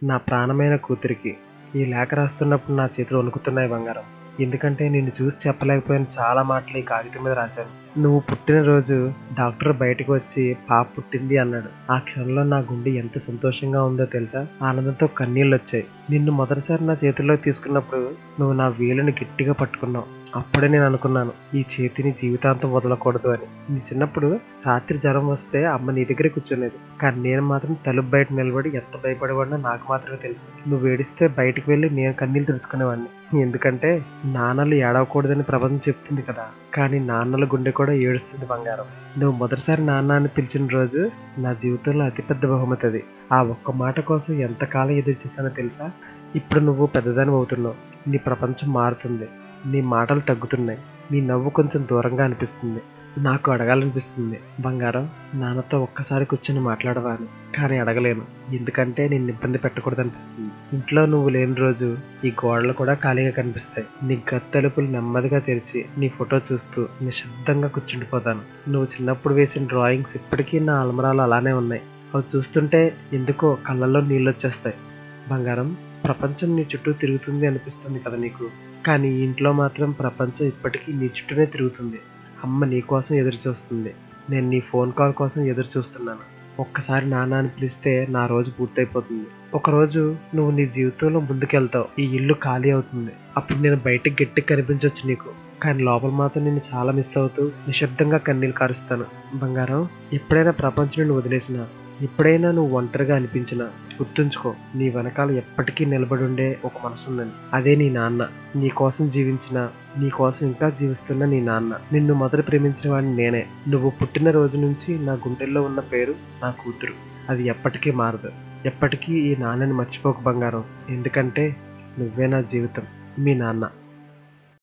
నా ప్రాణమైన కూతురికి. ఈ లేఖ రాస్తున్నప్పుడు నా చేతులు వణుకుతున్నాయి బంగారం. ఎందుకంటే నిన్ను చూసి చెప్పలేకపోయిన చాలా మాటలు ఈ కాగితం మీద రాశాను. నువ్వు పుట్టినరోజు డాక్టర్ బయటకు వచ్చి పాప పుట్టింది అన్నాడు. ఆ క్షణంలో నా గుండె ఎంత సంతోషంగా ఉందో తెలుసా? ఆనందంతో కన్నీళ్ళు వచ్చాయి. నిన్ను మొదటిసారి నా చేతుల్లోకి తీసుకున్నప్పుడు నువ్వు నా వేలుని గట్టిగా పట్టుకున్నావు. అప్పుడే నేను అనుకున్నాను, ఈ చేతిని జీవితాంతం వదలకూడదు అని. నీ చిన్నప్పుడు రాత్రి జ్వరం వస్తే అమ్మ నీ దగ్గరే కూర్చునేది. కానీ నేను మాత్రం తలుపు బయట నిలబడి ఎంత భయపడేవాడినో నాకు మాత్రమే తెలుసు. నువ్వు ఏడిస్తే బయటికి వెళ్ళి నేను కన్నీళ్ళు తుడుచుకునేవాడిని. ఎందుకంటే నాన్నలు ఏడవకూడదని ప్రపంచం చెప్తుంది కదా, కానీ నాన్నల గుండె కూడా ఏడుస్తుంది బంగారం. నువ్వు మొదటిసారి నాన్న అని పిలిచిన రోజు నా జీవితంలో అతిపెద్ద బహుమతి అది. ఆ ఒక్క మాట కోసం ఎంతకాలం ఎదురు చూస్తానో తెలుసా? ఇప్పుడు నువ్వు పెద్దదాని అవుతున్నావు. నీ ప్రపంచం మారుతుంది. నీ మాటలు తగ్గుతున్నాయి. నీ నవ్వు కొంచెం దూరంగా అనిపిస్తుంది. నాకు అడగాలనిపిస్తుంది, బంగారం నాన్నతో ఒక్కసారి కూర్చొని మాట్లాడవా అని. కానీ అడగలేను, ఎందుకంటే నిన్ను ఇబ్బంది పెట్టకూడదు అనిపిస్తుంది. ఇంట్లో నువ్వు లేని రోజు ఈ గోడలు కూడా ఖాళీగా కనిపిస్తాయి. నీ గది తలుపులు నెమ్మదిగా తెరిచి నీ ఫోటో చూస్తూ నిశ్శబ్దంగా కూర్చుండిపోతాను. నువ్వు చిన్నప్పుడు వేసిన డ్రాయింగ్స్ ఇప్పటికీ నా అల్మరాలో అలానే ఉన్నాయి. అవి చూస్తుంటే ఎందుకో కళ్ళల్లో నీళ్ళు వచ్చేస్తాయి. బంగారం, ప్రపంచం నీ చుట్టూ తిరుగుతుంది అనిపిస్తుంది కదా నీకు, కానీ ఈ ఇంట్లో మాత్రం ప్రపంచం ఇప్పటికీ నీ చుట్టూనే తిరుగుతుంది. అమ్మ నీ కోసం ఎదురు చూస్తుంది. నేను నీ ఫోన్ కాల్ కోసం ఎదురు చూస్తున్నాను. ఒక్కసారి నాన్న అని పిలిస్తే నా రోజు పూర్తయిపోతుంది. ఒకరోజు నువ్వు నీ జీవితంలో ముందుకెళ్తావు. ఈ ఇల్లు ఖాళీ అవుతుంది. అప్పుడు నేను బయటకు గట్టిగా కనిపించవచ్చు నీకు, కానీ లోపల మాత్రం నిన్ను చాలా మిస్ అవుతూ నిశ్శబ్దంగా కన్నీళ్ళు కారుస్తాను. బంగారం, ఎప్పుడైనా ప్రపంచం నిన్ను వదిలేసినా, ఎప్పుడైనా నువ్వు ఒంటరిగా అనిపించినా గుర్తుంచుకో, నీ వెనకాల ఎప్పటికీ నిలబడి ఉండే ఒక మనసు ఉందని. అదే నీ నాన్న. నీ కోసం జీవించిన, నీ కోసం ఇంకా జీవిస్తున్న నీ నాన్న. నిన్ను మొదట ప్రేమించిన వాడిని నేనే. నువ్వు పుట్టిన రోజు నుంచి నా గుండెల్లో ఉన్న పేరు నా కూతురు. అది ఎప్పటికీ మారదు. ఎప్పటికీ ఈ నాన్నని మర్చిపోకు బంగారం. ఎందుకంటే నువ్వే నా జీవితం. మీ నాన్న.